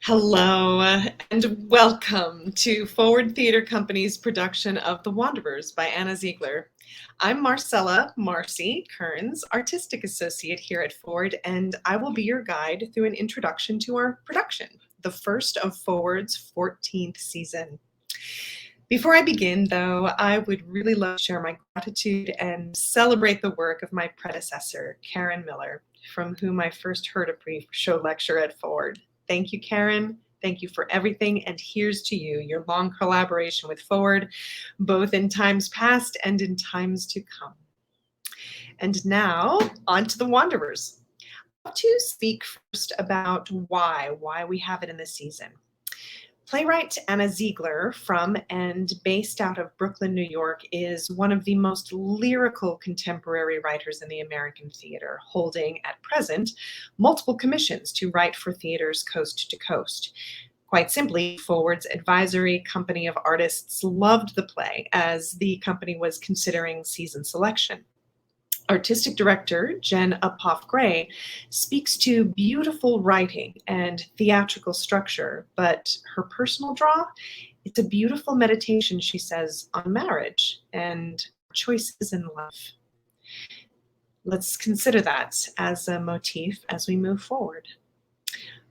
Hello and welcome to Forward Theatre Company's production of The Wanderers by Anna Ziegler. I'm Marcella Kearns, Artistic Associate here at Forward, and I will be your guide through an introduction to our production, the first of Forward's 14th season. Before I begin, though, I would really love to share my gratitude and celebrate the work of my predecessor, Karen Miller, from whom I first heard a pre-show lecture at Forward. Thank you, Karen. Thank you for everything, and here's to you, your long collaboration with Forward, both in times past and in times to come. And now, on to The Wanderers. I want to speak first about why we have it in this season. Playwright Anna Ziegler, from and based out of Brooklyn, New York, is one of the most lyrical contemporary writers in the American theater, holding at present multiple commissions to write for theaters coast to coast. Quite simply, Forward's advisory company of artists loved the play as the company was considering season selection. Artistic director Jen Uphoff-Gray speaks to beautiful writing and theatrical structure, but her personal draw, it's a beautiful meditation, she says, on marriage and choices in life. Let's consider that as a motif as we move forward.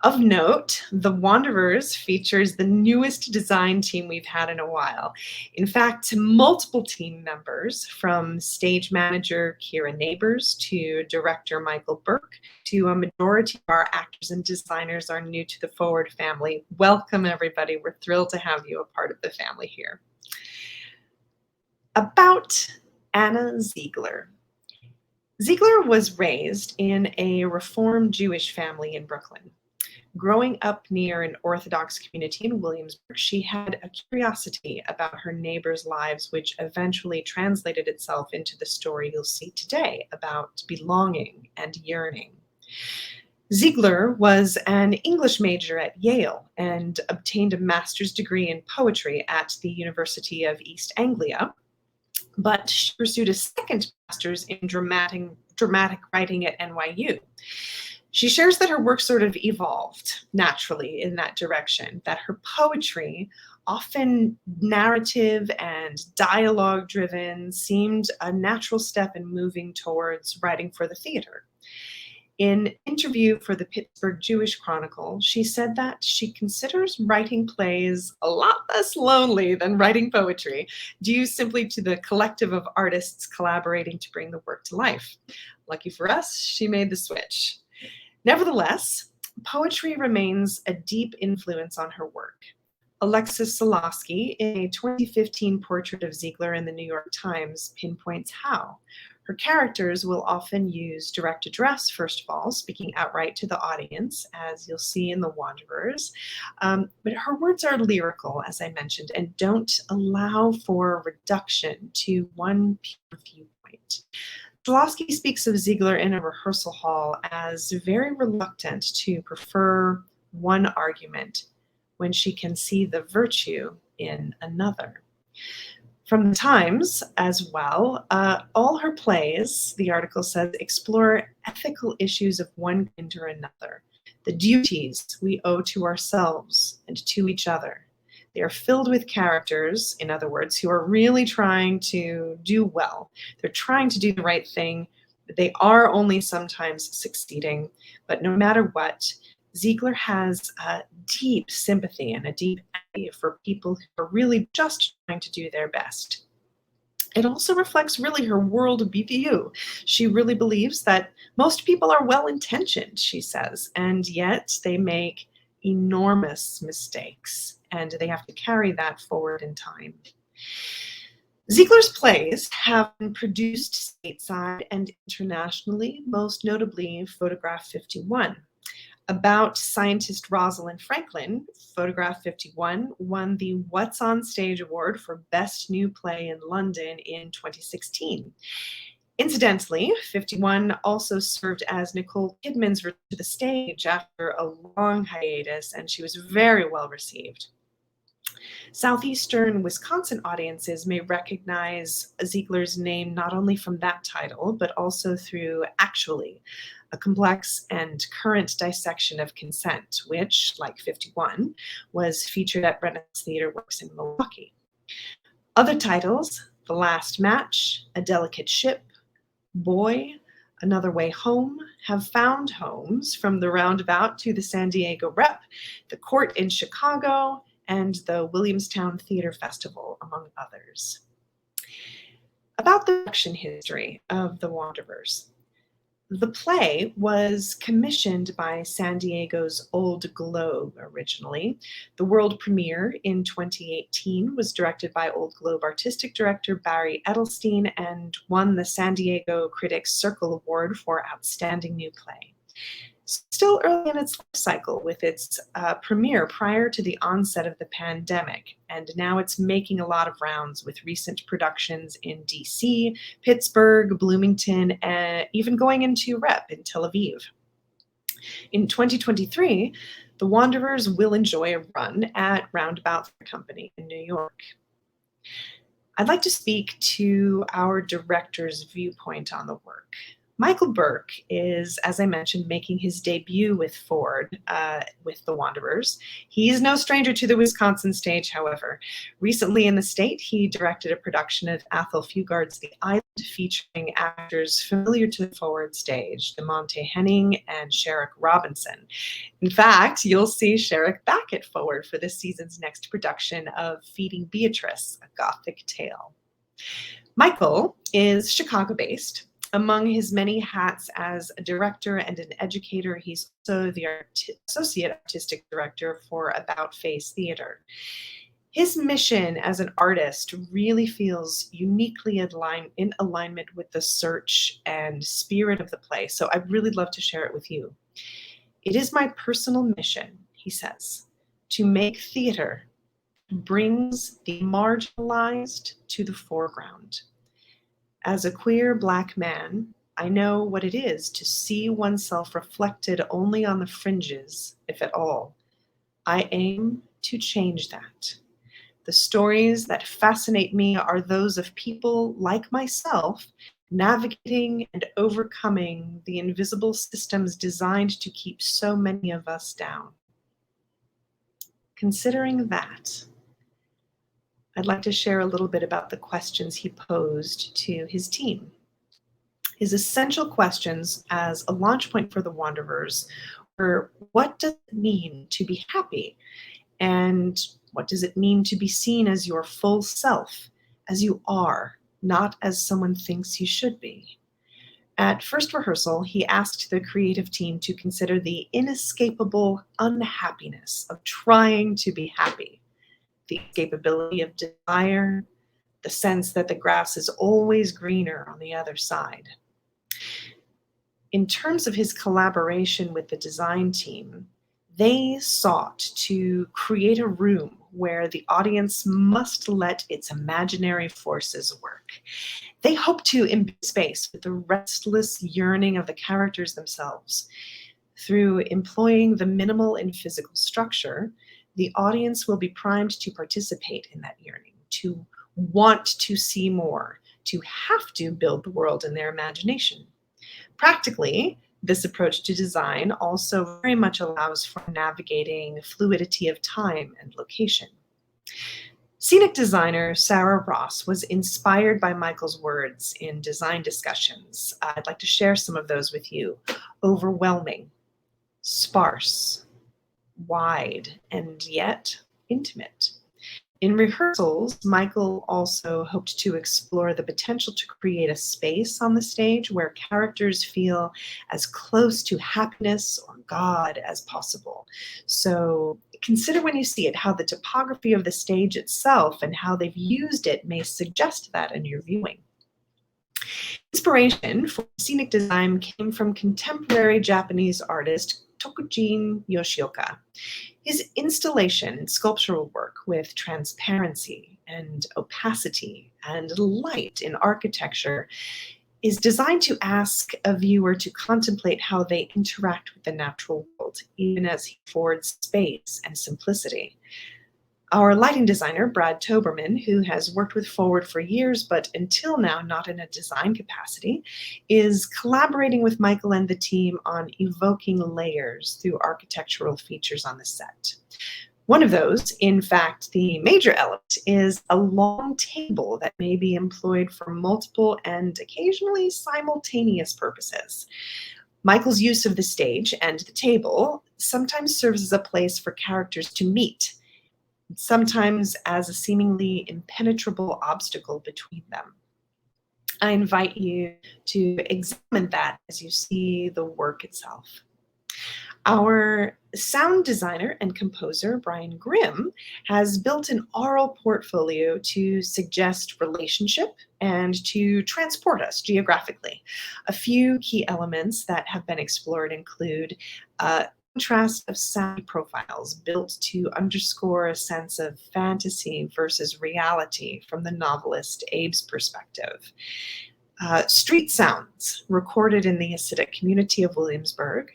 Of note, The Wanderers features the newest design team we've had in a while. In fact, multiple team members, from stage manager Kira Neighbors to director Michael Burke to a majority of our actors and designers are new to the Forward family. Welcome, everybody. We're thrilled to have you a part of the family here. About Anna Ziegler. Ziegler was raised in a Reform Jewish family in Brooklyn. Growing up near an Orthodox community in Williamsburg, she had a curiosity about her neighbors' lives, which eventually translated itself into the story you'll see today about belonging and yearning. Ziegler was an English major at Yale and obtained a master's degree in poetry at the University of East Anglia, but she pursued a second master's in dramatic writing at NYU. She shares that her work sort of evolved naturally in that direction, that her poetry, often narrative and dialogue-driven, seemed a natural step in moving towards writing for the theater. In an interview for the Pittsburgh Jewish Chronicle, she said that she considers writing plays a lot less lonely than writing poetry, due simply to the collective of artists collaborating to bring the work to life. Lucky for us, she made the switch. Nevertheless, poetry remains a deep influence on her work. Alexis Solosky, in a 2015 portrait of Ziegler in the New York Times, pinpoints how. Her characters will often use direct address, first of all, speaking outright to the audience, as you'll see in The Wanderers. But her words are lyrical, as I mentioned, and don't allow for reduction to one pure viewpoint. Solosky speaks of Ziegler in a rehearsal hall as very reluctant to prefer one argument when she can see the virtue in another. From the Times as well, all her plays, the article says, explore ethical issues of one kind or another, the duties we owe to ourselves and to each other. They are filled with characters, in other words, who are really trying to do well. They're trying to do the right thing, but they are only sometimes succeeding. But no matter what, Ziegler has a deep sympathy and a deep empathy for people who are really just trying to do their best. It also reflects really her world view. She really believes that most people are well-intentioned, she says, and yet they make enormous mistakes, and they have to carry that forward in time. Ziegler's plays have been produced stateside and internationally, most notably Photograph 51. About scientist Rosalind Franklin, Photograph 51 won the What's on Stage Award for Best New Play in London in 2016. Incidentally, 51 also served as Nicole Kidman's return to the stage after a long hiatus, and she was very well received. Southeastern Wisconsin audiences may recognize Ziegler's name not only from that title, but also through Actually, a complex and current dissection of consent, which, like 51, was featured at Renaissance Theater Works in Milwaukee. Other titles, The Last Match, A Delicate Ship, Boy, Another Way Home, have found homes from the Roundabout to the San Diego Rep, the Court in Chicago, and the Williamstown Theater Festival, among others. About the production history of The Wanderers. The play was commissioned by San Diego's Old Globe originally. The world premiere in 2018 was directed by Old Globe artistic director Barry Edelstein and won the San Diego Critics Circle Award for Outstanding New Play. Still early in its life cycle with its premiere prior to the onset of the pandemic, and now it's making a lot of rounds with recent productions in DC, Pittsburgh, Bloomington, and even going into Rep in Tel Aviv. In 2023, The Wanderers will enjoy a run at Roundabout Company in New York. I'd like to speak to our director's viewpoint on the work. Mikael Burke is, as I mentioned, making his debut with Ford, with The Wanderers. He's no stranger to the Wisconsin stage, however. Recently in the state, he directed a production of Athol Fugard's The Island, featuring actors familiar to the Ford stage, DeMonte Henning and Sherrick Robinson. In fact, you'll see Sherrick back at Forward for this season's next production of Feeding Beatrice, a Gothic tale. Mikael is Chicago-based. Among his many hats as a director and an educator, he's also the Associate Artistic Director for About Face Theater. His mission as an artist really feels uniquely in alignment with the search and spirit of the play, so I'd really love to share it with you. It is my personal mission, he says, to make theater brings the marginalized to the foreground. As a queer Black man, I know what it is to see oneself reflected only on the fringes, if at all. I aim to change that. The stories that fascinate me are those of people like myself navigating and overcoming the invisible systems designed to keep so many of us down. Considering that, I'd like to share a little bit about the questions he posed to his team. His essential questions as a launch point for The Wanderers were, what does it mean to be happy? And what does it mean to be seen as your full self, as you are, not as someone thinks you should be? At first rehearsal, he asked the creative team to consider the inescapable unhappiness of trying to be happy. The escapability of desire, the sense that the grass is always greener on the other side. In terms of his collaboration with the design team, they sought to create a room where the audience must let its imaginary forces work. They hope to imbue space with the restless yearning of the characters themselves. Through employing the minimal and physical structure, the audience will be primed to participate in that yearning, to want to see more, to have to build the world in their imagination. Practically, this approach to design also very much allows for navigating fluidity of time and location. Scenic designer Sarah Ross was inspired by Mikael's words in design discussions. I'd like to share some of those with you. Overwhelming, sparse, wide, and yet intimate. In rehearsals, Mikael also hoped to explore the potential to create a space on the stage where characters feel as close to happiness or God as possible. So consider when you see it how the topography of the stage itself and how they've used it may suggest that in your viewing. Inspiration for scenic design came from contemporary Japanese artist Tokujin Yoshioka. His installation and sculptural work with transparency and opacity and light in architecture is designed to ask a viewer to contemplate how they interact with the natural world, even as he affords space and simplicity. Our lighting designer, Brad Toberman, who has worked with Forward for years, but until now not in a design capacity, is collaborating with Mikael and the team on evoking layers through architectural features on the set. One of those, in fact, the major element, is a long table that may be employed for multiple and occasionally simultaneous purposes. Michael's use of the stage and the table sometimes serves as a place for characters to meet, sometimes as a seemingly impenetrable obstacle between them. I invite you to examine that as you see the work itself. Our sound designer and composer, Brian Grimm, has built an aural portfolio to suggest relationship and to transport us geographically. A few key elements that have been explored include contrast of sound profiles built to underscore a sense of fantasy versus reality from the novelist Abe's perspective. Street sounds recorded in the Hasidic community of Williamsburg,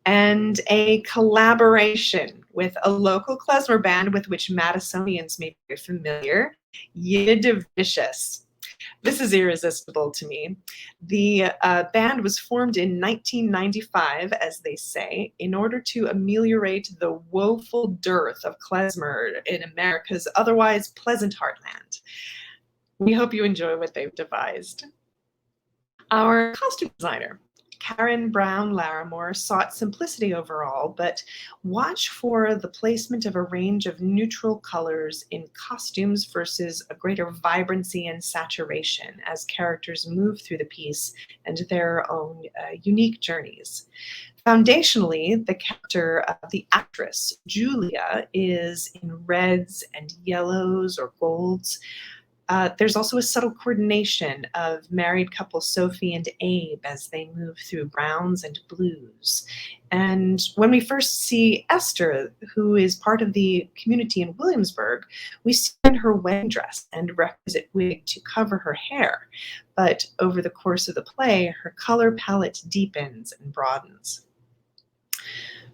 and a collaboration with a local klezmer band with which Madisonians may be familiar, Yiddish. This is irresistible to me. The band was formed in 1995, as they say, in order to ameliorate the woeful dearth of klezmer in America's otherwise pleasant heartland. We hope you enjoy what they've devised. Our costume designer, Karen Brown-Larimore, sought simplicity overall, but watch for the placement of a range of neutral colors in costumes versus a greater vibrancy and saturation as characters move through the piece and their own unique journeys. Foundationally, the character of the actress, Julia, is in reds and yellows or golds. There's also a subtle coordination of married couple Sophie and Abe as they move through browns and blues. And when we first see Esther, who is part of the community in Williamsburg, we see in her wedding dress and requisite wig to cover her hair. But over the course of the play, her color palette deepens and broadens.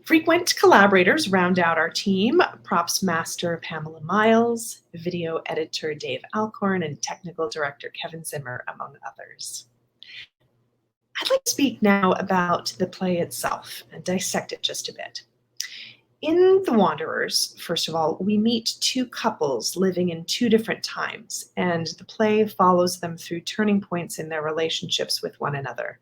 Frequent collaborators round out our team: props master Pamela Miles, video editor Dave Alcorn, and technical director Kevin Zimmer, among others. I'd like to speak now about the play itself and dissect it just a bit. In The Wanderers, first of all, we meet two couples living in two different times, and the play follows them through turning points in their relationships with one another.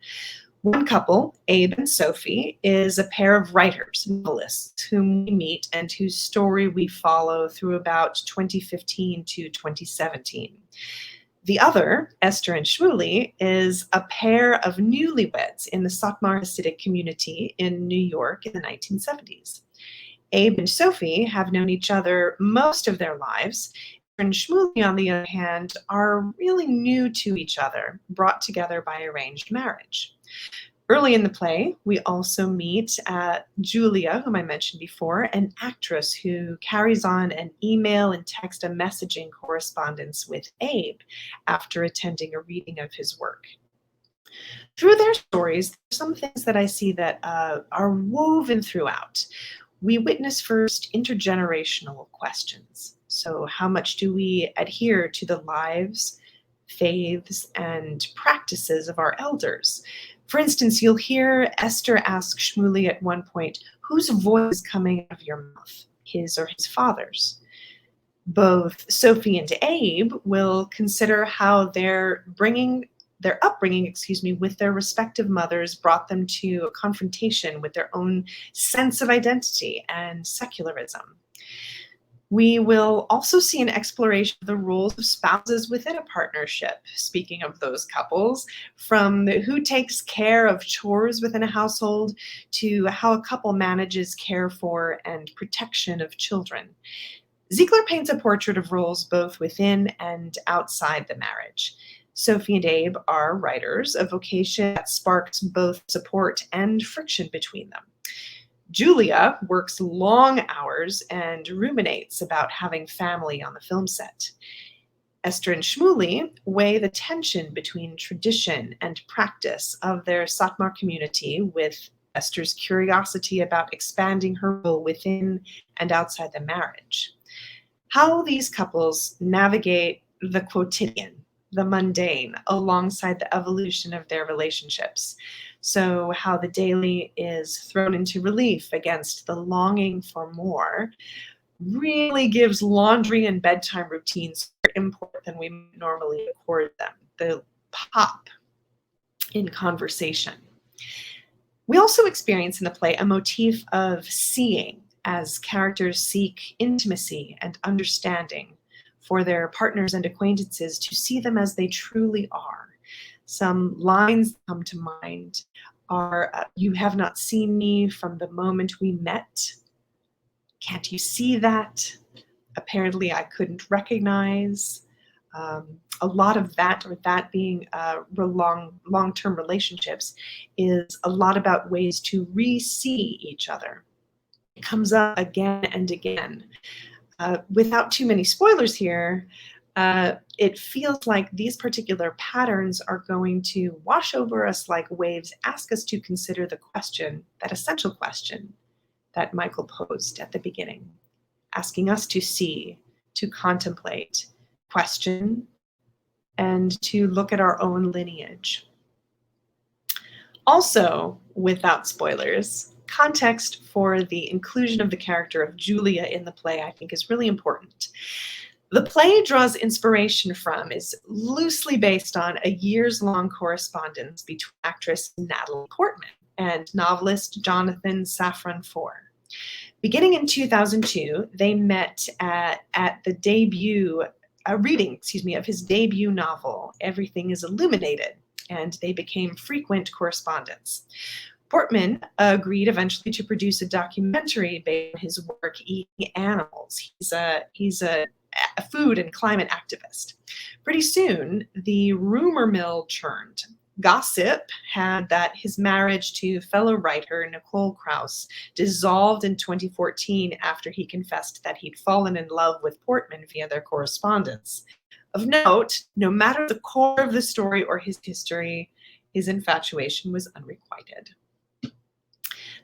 One couple, Abe and Sophie, is a pair of writers, novelists, whom we meet and whose story we follow through about 2015 to 2017. The other, Esther and Shmuley, is a pair of newlyweds in the Satmar Hasidic community in New York in the 1970s. Abe and Sophie have known each other most of their lives, and Shmuley, on the other hand, are really new to each other, brought together by arranged marriage. Early in the play, we also meet Julia, whom I mentioned before, an actress who carries on an email and text and messaging correspondence with Abe after attending a reading of his work. Through their stories, there's some things that I see that are woven throughout. We witness first intergenerational questions. So how much do we adhere to the lives, faiths, and practices of our elders? For instance, you'll hear Esther ask Shmuley at one point, whose voice is coming out of your mouth, his or his father's? Both Sophie and Abe will consider how their upbringing, with their respective mothers brought them to a confrontation with their own sense of identity and secularism. We will also see an exploration of the roles of spouses within a partnership, speaking of those couples, from who takes care of chores within a household to how a couple manages care for and protection of children. Ziegler paints a portrait of roles both within and outside the marriage. Sophie and Abe are writers, a vocation that sparks both support and friction between them. Julia works long hours and ruminates about having family on the film set. Esther and Shmuley weigh the tension between tradition and practice of their Satmar community with Esther's curiosity about expanding her role within and outside the marriage. how these couples navigate the quotidian, the mundane, alongside the evolution of their relationships. So, how the daily is thrown into relief against the longing for more really gives laundry and bedtime routines more import than we normally accord them. The pop in conversation. We also experience in the play a motif of seeing as characters seek intimacy and understanding for their partners and acquaintances, to see them as they truly are. Some lines that come to mind are, "You have not seen me from the moment we met. Can't you see that? Apparently I couldn't recognize." A lot of that, or that being long-term relationships, is a lot about ways to re-see each other. It comes up again and again. Without too many spoilers here, it feels like these particular patterns are going to wash over us like waves, ask us to consider the question, that essential question that Mikael posed at the beginning, asking us to see, to contemplate, question, and to look at our own lineage. Also, without spoilers, context for the inclusion of the character of Julia in the play, I think, is really important. The play draws inspiration from, is loosely based on a years-long correspondence between actress Natalie Portman and novelist Jonathan Safran Foer. Beginning in 2002, they met at the debut reading of his debut novel, Everything is Illuminated, and they became frequent correspondents. Portman agreed eventually to produce a documentary based on his work eating animals. He's a food and climate activist. Pretty soon, the rumor mill churned. Gossip had that his marriage to fellow writer Nicole Krauss dissolved in 2014 after he confessed that he'd fallen in love with Portman via their correspondence. Of note, no matter the core of the story or his history, his infatuation was unrequited.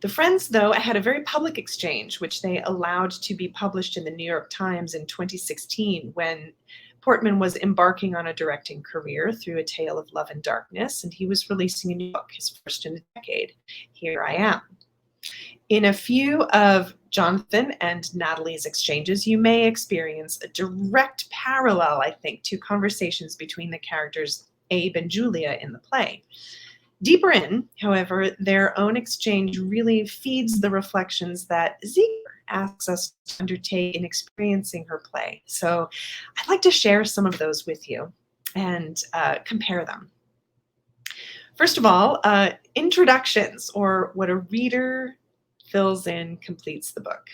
The friends, though, had a very public exchange, which they allowed to be published in the New York Times in 2016, when Portman was embarking on a directing career through A Tale of Love and Darkness, and he was releasing a new book, his first in a decade, Here I Am. In a few of Jonathan and Natalie's exchanges, you may experience a direct parallel, I think, to conversations between the characters Abe and Julia in the play. Deeper in, however, their own exchange really feeds the reflections that Ziegler asks us to undertake in experiencing her play. So I'd like to share some of those with you and compare them. First of all, introductions, or what a reader fills in completes the book.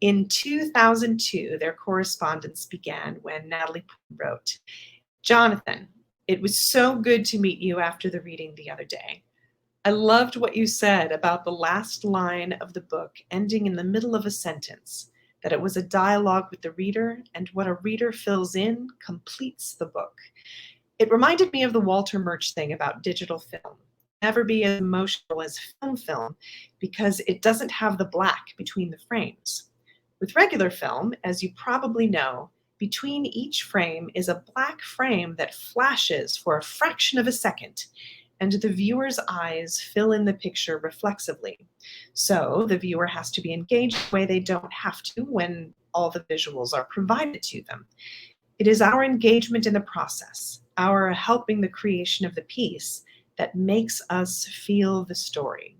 In 2002, their correspondence began when Natalie wrote, "Jonathan, it was so good to meet you after the reading the other day. I loved what you said about the last line of the book ending in the middle of a sentence, that it was a dialogue with the reader, and what a reader fills in completes the book. It reminded me of the Walter Murch thing about digital film. Never be as emotional as film because it doesn't have the black between the frames. With regular film, as you probably know, between each frame is a black frame that flashes for a fraction of a second, and the viewer's eyes fill in the picture reflexively. So the viewer has to be engaged in a way they don't have to when all the visuals are provided to them. It is our engagement in the process, our helping the creation of the piece, that makes us feel the story."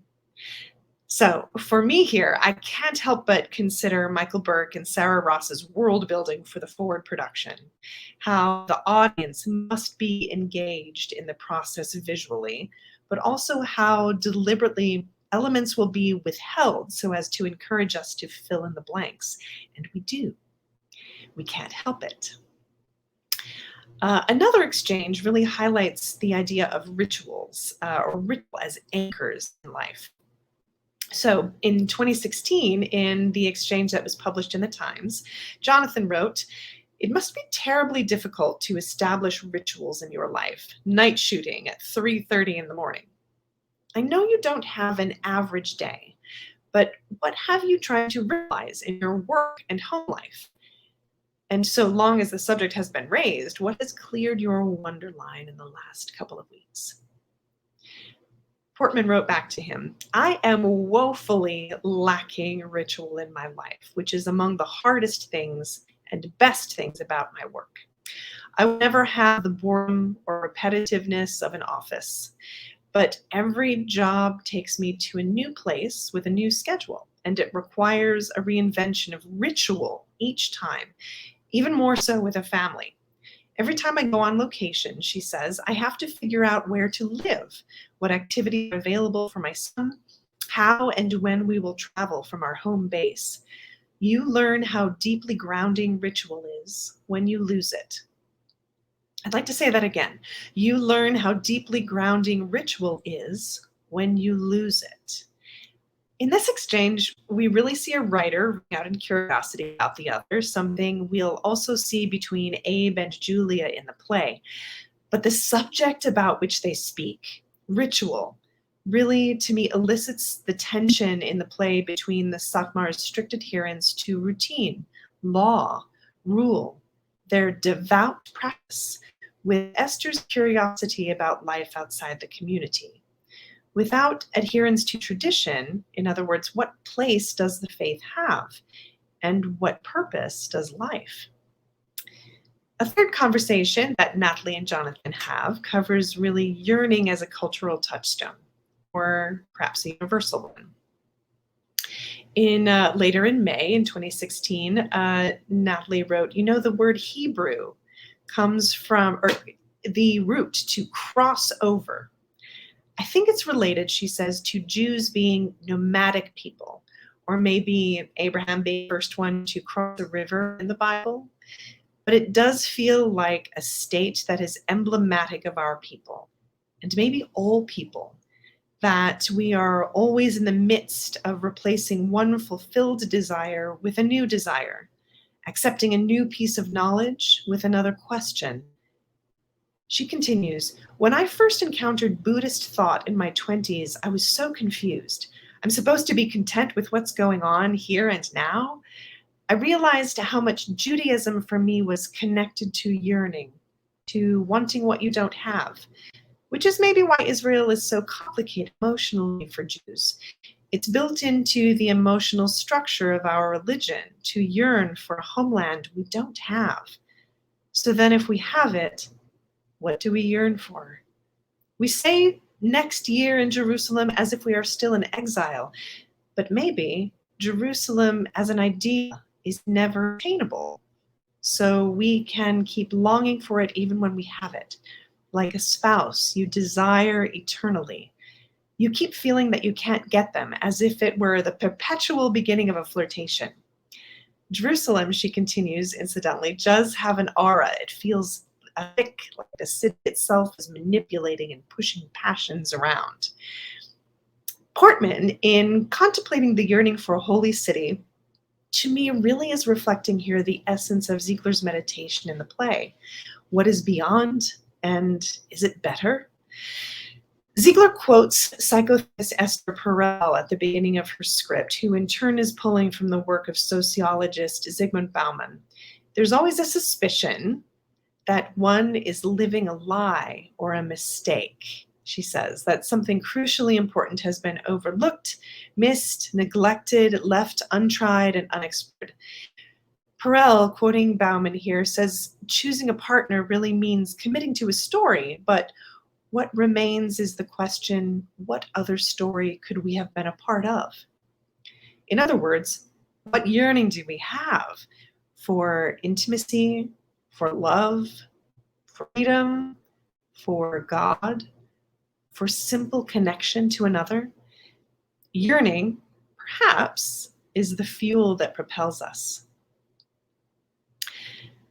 So for me here, I can't help but consider Michael Burke and Sarah Ross's world building for the forward production, how the audience must be engaged in the process visually, but also how deliberately elements will be withheld so as to encourage us to fill in the blanks. And we do. We can't help it. Another exchange really highlights the idea of rituals, or ritual as anchors in life. So in 2016, in the exchange that was published in the Times, Jonathan wrote, "It must be terribly difficult to establish rituals in your life. Night shooting at 3:30 in the morning. I know you don't have an average day, but what have you tried to realize in your work and home life? And so long as the subject has been raised, what has cleared your wonder line in the last couple of weeks? Portman wrote back to him, I am woefully lacking ritual in my life, which is among the hardest things and best things about my work. I will never have the boredom or repetitiveness of an office, but every job takes me to a new place with a new schedule, and it requires a reinvention of ritual each time, even more so with a family. Every time I go on location, she says, I have to figure out where to live, what activities are available for my son, how and when we will travel from our home base. You learn how deeply grounding ritual is when you lose it. I'd like to say that again. You learn how deeply grounding ritual is when you lose it. In this exchange, we really see a writer out in curiosity about the other, something we'll also see between Abe and Julia in the play. But the subject about which they speak, ritual, really, to me, elicits the tension in the play between the Satmar's strict adherence to routine, law, rule, their devout practice, with Esther's curiosity about life outside the community. Without adherence to tradition, in other words, what place does the faith have? And what purpose does life? A third conversation that Natalie and Jonathan have covers really yearning as a cultural touchstone, or perhaps a universal one. Later in May in 2016, Natalie wrote, the word Hebrew comes from, or the root to cross over. I think it's related, she says, to Jews being nomadic people, or maybe Abraham being the first one to cross a river in the Bible. But it does feel like a state that is emblematic of our people, and maybe all people, that we are always in the midst of replacing one fulfilled desire with a new desire, accepting a new piece of knowledge with another question. She continues, when I first encountered Buddhist thought in my 20s, I was so confused. I'm supposed to be content with what's going on here and now. I realized how much Judaism for me was connected to yearning, to wanting what you don't have, which is maybe why Israel is so complicated emotionally for Jews. It's built into the emotional structure of our religion to yearn for a homeland we don't have. So then if we have it, what do we yearn for? We say next year in Jerusalem as if we are still in exile, but maybe Jerusalem as an idea is never attainable. So we can keep longing for it even when we have it. Like a spouse you desire eternally. You keep feeling that you can't get them, as if it were the perpetual beginning of a flirtation. Jerusalem, she continues, incidentally, does have an aura. It feels thick, like the city itself is manipulating and pushing passions around. Portman, in contemplating the yearning for a holy city, to me really is reflecting here the essence of Ziegler's meditation in the play. What is beyond, and is it better? Ziegler quotes psychotherapist Esther Perel at the beginning of her script, who in turn is pulling from the work of sociologist Zygmunt Bauman. There's always a suspicion that one is living a lie or a mistake, she says, that something crucially important has been overlooked, missed, neglected, left untried, and unexplored. Perel, quoting Bauman here, says choosing a partner really means committing to a story, but what remains is the question, what other story could we have been a part of? In other words, what yearning do we have for intimacy, for love, for freedom, for God, for simple connection to another? Yearning, perhaps, is the fuel that propels us.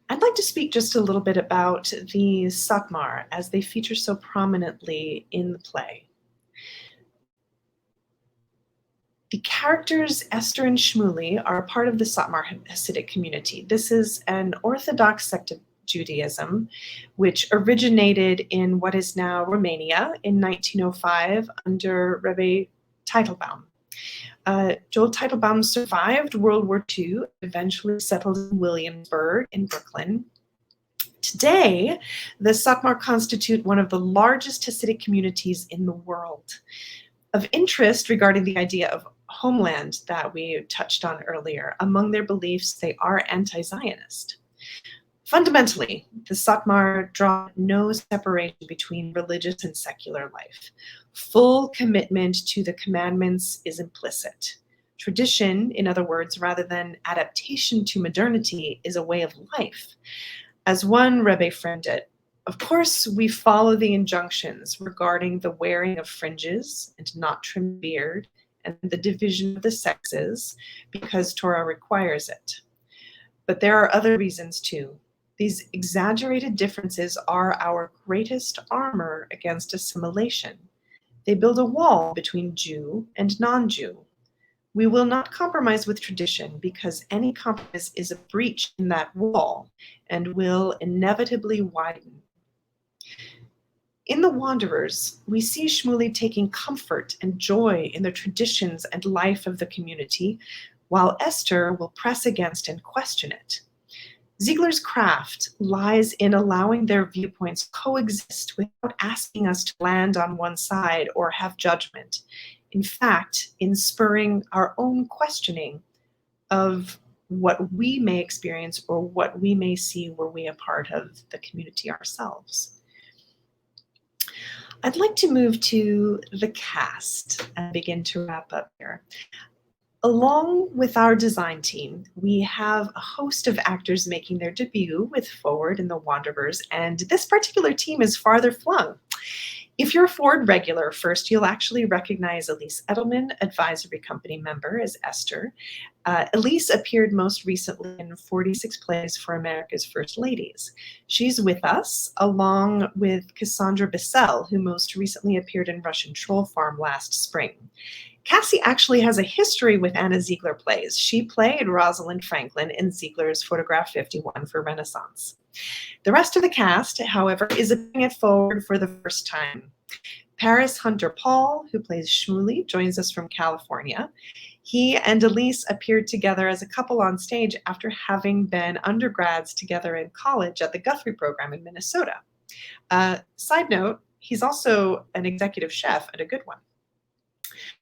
I'd like to speak just a little bit about the Satmar as they feature so prominently in the play. The characters Esther and Shmuley are part of the Satmar Hasidic community. This is an Orthodox sect of Judaism, which originated in what is now Romania in 1905 under Rebbe Teitelbaum. Joel Teitelbaum survived World War II, eventually settled in Williamsburg in Brooklyn. Today, the Satmar constitute one of the largest Hasidic communities in the world. Of interest regarding the idea of homeland that we touched on earlier, among their beliefs, they are anti-Zionist. Fundamentally, the Satmar draw no separation between religious and secular life. Full commitment to the commandments is implicit. Tradition, in other words, rather than adaptation to modernity, is a way of life. As one Rebbe framed it, of course, we follow the injunctions regarding the wearing of fringes and not trim beard and the division of the sexes because Torah requires it. But there are other reasons too. These exaggerated differences are our greatest armor against assimilation. They build a wall between Jew and non-Jew. We will not compromise with tradition because any compromise is a breach in that wall and will inevitably widen. In The Wanderers, we see Shmuley taking comfort and joy in the traditions and life of the community, while Esther will press against and question it. Ziegler's craft lies in allowing their viewpoints coexist without asking us to land on one side or have judgment. In fact, in spurring our own questioning of what we may experience or what we may see were we a part of the community ourselves. I'd like to move to the cast and begin to wrap up here. Along with our design team, we have a host of actors making their debut with Forward and The Wanderers, and this particular team is farther flung. If you're a Forward regular, first you'll actually recognize Elyse Edelman, advisory company member, as Esther. Elyse appeared most recently in 46 Plays for America's First Ladies. She's with us, along with Cassandra Bissell, who most recently appeared in Russian Troll Farm last spring. Cassie actually has a history with Anna Ziegler plays. She played Rosalind Franklin in Ziegler's Photograph 51 for Renaissance. The rest of the cast, however, is appearing at Forward for the first time. Paris Hunter Paul, who plays Shmuley, joins us from California. He and Elyse appeared together as a couple on stage after having been undergrads together in college at the Guthrie program in Minnesota. Side note, he's also an executive chef and a good one.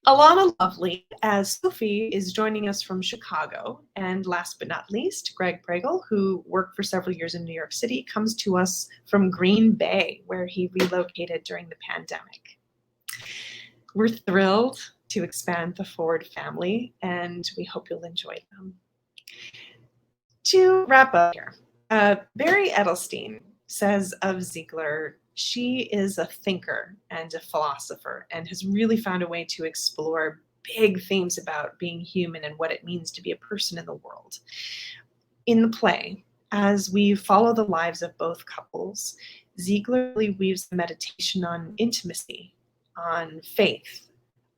Alanna Lovely as Sophie is joining us from Chicago. And last but not least, Greg Pragel, who worked for several years in New York City, comes to us from Green Bay, where he relocated during the pandemic. We're thrilled to expand the Forward family, and we hope you'll enjoy them. To wrap up here, Barry Edelstein says of Ziegler, she is a thinker and a philosopher and has really found a way to explore big themes about being human and what it means to be a person in the world. In the play, as we follow the lives of both couples, Ziegler really weaves the meditation on intimacy, on faith,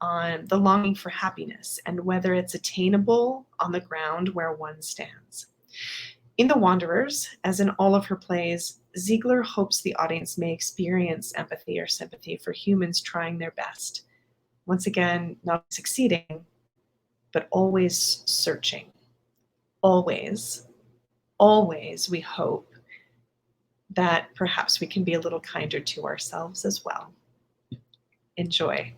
on the longing for happiness, and whether it's attainable on the ground where one stands. In The Wanderers, as in all of her plays, Ziegler hopes the audience may experience empathy or sympathy for humans trying their best. Once again, not succeeding, but always searching. Always, always we hope that perhaps we can be a little kinder to ourselves as well. Enjoy.